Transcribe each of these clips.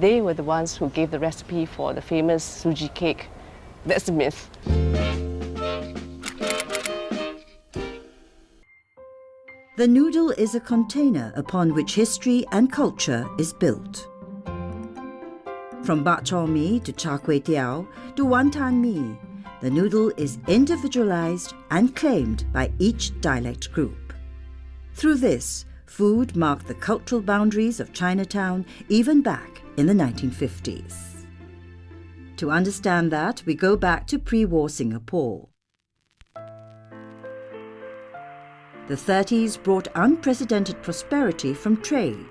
They were the ones who gave the recipe for the famous suji cake. That's the myth. The noodle is a container upon which history and culture is built. From bak chor mee to char kway teow to wonton mee, the noodle is individualized and claimed by each dialect group. Through this, food marked the cultural boundaries of Chinatown even back in the 1950s. To understand that, we go back to pre-war Singapore. The 30s brought unprecedented prosperity from trade.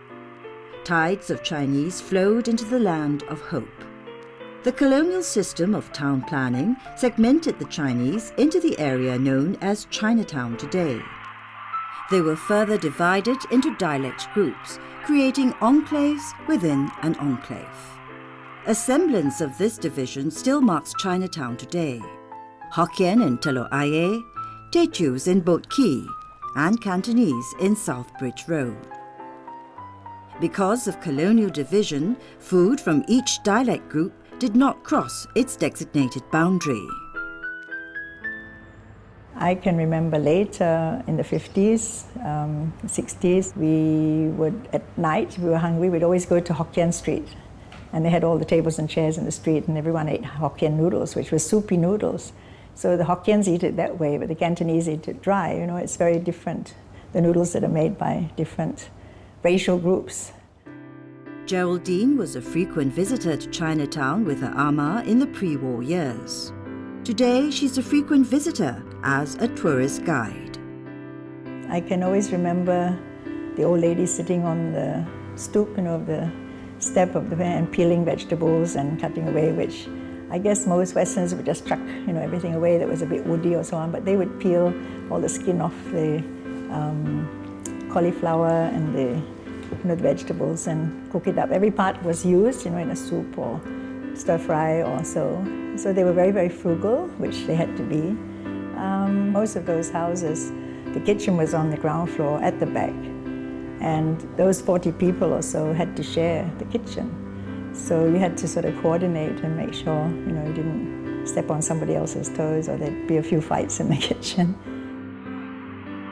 Tides of Chinese flowed into the land of hope. The colonial system of town planning segmented the Chinese into the area known as Chinatown today. They were further divided into dialect groups, creating enclaves within an enclave. A semblance of this division still marks Chinatown today. Hokkien in Telok Ayer, Teochews in Boat Quay, and Cantonese in South Bridge Road. Because of colonial division, food from each dialect group did not cross its designated boundary. I can remember later in the 50s, 60s, we would, at night, we were hungry, we'd always go to Hokkien Street. And they had all the tables and chairs in the street, and everyone ate Hokkien noodles, which were soupy noodles. So the Hokkiens eat it that way, but the Cantonese eat it dry. You know, it's very different, the noodles that are made by different racial groups. Geraldine was a frequent visitor to Chinatown with her ama in the pre-war years. Today, she's a frequent visitor as a tourist guide. I can always remember the old lady sitting on the stoop, you know, of the step of the van and peeling vegetables and cutting away, which I guess most Westerners would just chuck, you know, everything away that was a bit woody or so on, but they would peel all the skin off the cauliflower and the, you know, the vegetables and cook it up. Every part was used, you know, in a soup or stir fry or so. So they were very, very frugal, which they had to be. Most of those houses, the kitchen was on the ground floor at the back, and those 40 people or so had to share the kitchen. So you had to sort of coordinate and make sure, you know, you didn't step on somebody else's toes or there'd be a few fights in the kitchen.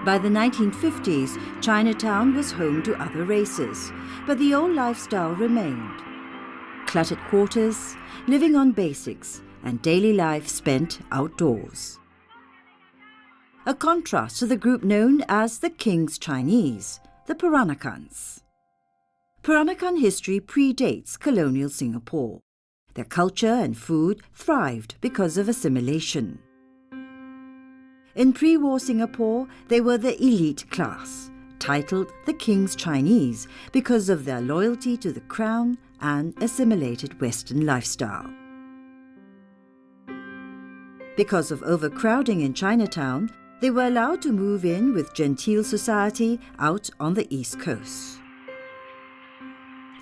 By the 1950s, Chinatown was home to other races, but the old lifestyle remained. Cluttered quarters, living on basics, and daily life spent outdoors. A contrast to the group known as the King's Chinese, the Peranakans. Peranakan history predates colonial Singapore. Their culture and food thrived because of assimilation. In pre-war Singapore, they were the elite class, titled the King's Chinese because of their loyalty to the crown and assimilated Western lifestyle. Because of overcrowding in Chinatown, they were allowed to move in with genteel society out on the East Coast.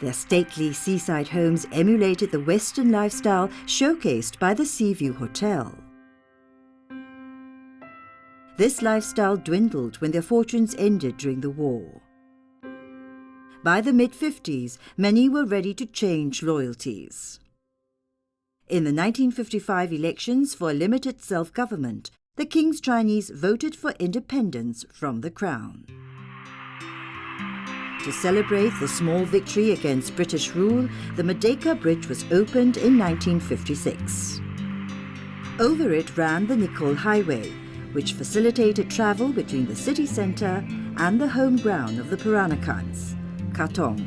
Their stately seaside homes emulated the Western lifestyle showcased by the Seaview Hotel. This lifestyle dwindled when their fortunes ended during the war. By the mid-50s, many were ready to change loyalties. In the 1955 elections for limited self-government, the King's Chinese voted for independence from the Crown. To celebrate the small victory against British rule, the Merdeka Bridge was opened in 1956. Over it ran the Nicole Highway, which facilitated travel between the city centre and the home ground of the Peranakans, Katong.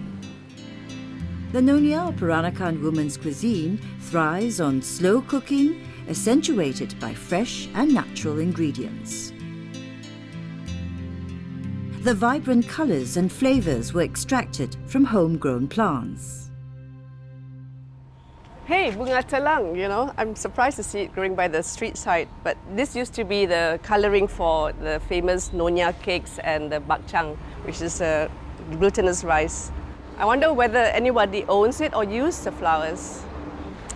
The Nyonya Peranakan woman's cuisine thrives on slow cooking, accentuated by fresh and natural ingredients. The vibrant colours and flavours were extracted from homegrown plants. Hey, bunga telang, you know, I'm surprised to see it growing by the street side, but this used to be the colouring for the famous Nyonya cakes and the bak chang, which is a glutinous rice. I wonder whether anybody owns it or uses the flowers.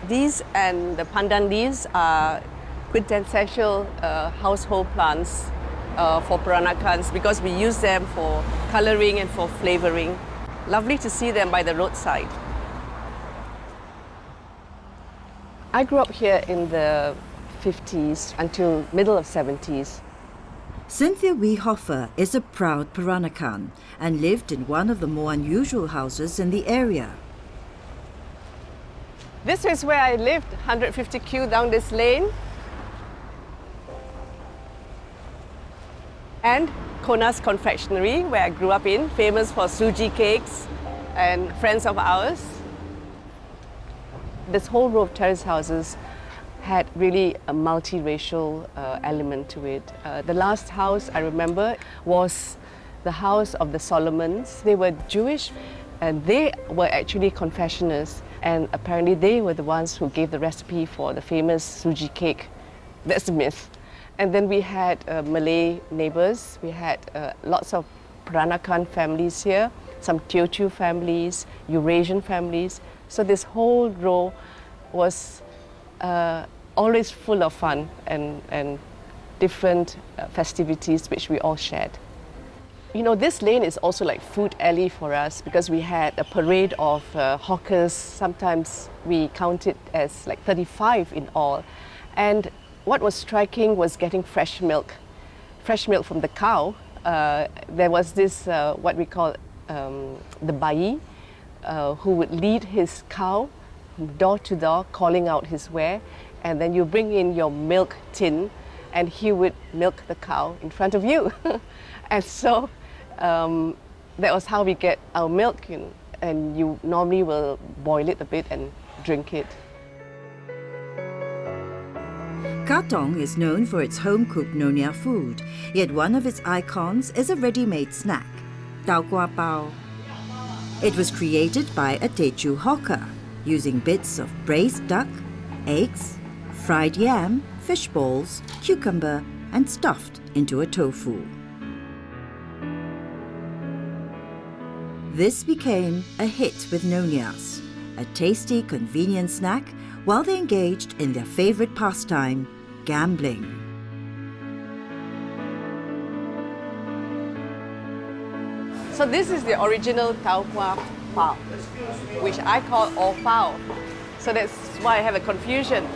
These and the pandan leaves are quintessential household plants for Peranakans because we use them for colouring and for flavouring. Lovely to see them by the roadside. I grew up here in the 50s until middle of 70s. Cynthia Weehofer is a proud Peranakan and lived in one of the more unusual houses in the area. This is where I lived, 150Q down this lane. And Kona's Confectionery, where I grew up in, famous for suji cakes and friends of ours. This whole row of terrace houses had really a multiracial element to it. The last house I remember was the house of the Solomons. They were Jewish and they were actually confectioners, and apparently they were the ones who gave the recipe for the famous suji cake. That's the myth. And then we had Malay neighbors. We had lots of Peranakan families here, some Teochew families, Eurasian families. So this whole row was always full of fun and different festivities which we all shared. You know, this lane is also like food alley for us because we had a parade of hawkers. Sometimes we counted as like 35 in all. And what was striking was getting fresh milk from the cow. There was this, what we call the bai, who would lead his cow door to door, calling out his ware, and then you bring in your milk tin, and he would milk the cow in front of you. And so that was how we get our milk, and you normally will boil it a bit and drink it. Katong is known for its home-cooked Nyonya food, yet one of its icons is a ready-made snack, tau kwa pao. It was created by a Teochew hawker, using bits of braised duck, eggs, fried yam, fish balls, cucumber, and stuffed into a tofu. This became a hit with Nonyas, a tasty, convenient snack while they engaged in their favorite pastime, gambling. So this is the original tau kwa pao, which I call all pao. So that's why I have a confusion.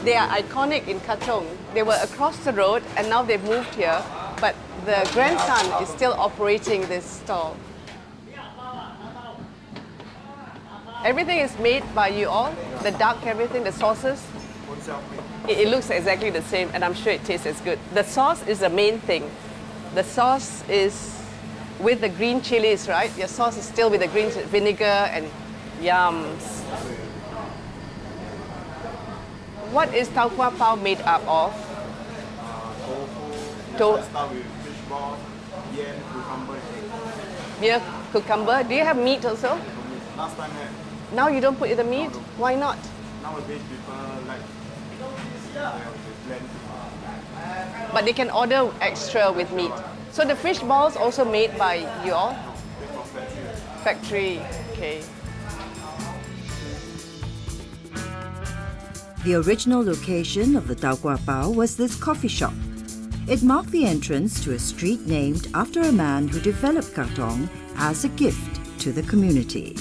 They are iconic in Katong. They were across the road and now they've moved here, but the grandson is still operating this stall. Everything is made by you all, the duck, everything, the sauces. It looks exactly the same and I'm sure it tastes as good. The sauce is the main thing. The sauce is with the green chilies, right? Your sauce is still with the green vinegar and yums. What is tau kwa pao made up of? Tofu. Start with fish balls, yam, cucumber. Yeah, cucumber. Do you have meat also? Last time had. Now you don't put in the meat? Why not? Nowadays people like blend. But they can order extra with meat. So the fish balls also made by you all? Factory, okay. The original location of the tau kwa pao was this coffee shop. It marked the entrance to a street named after a man who developed Katong as a gift to the community.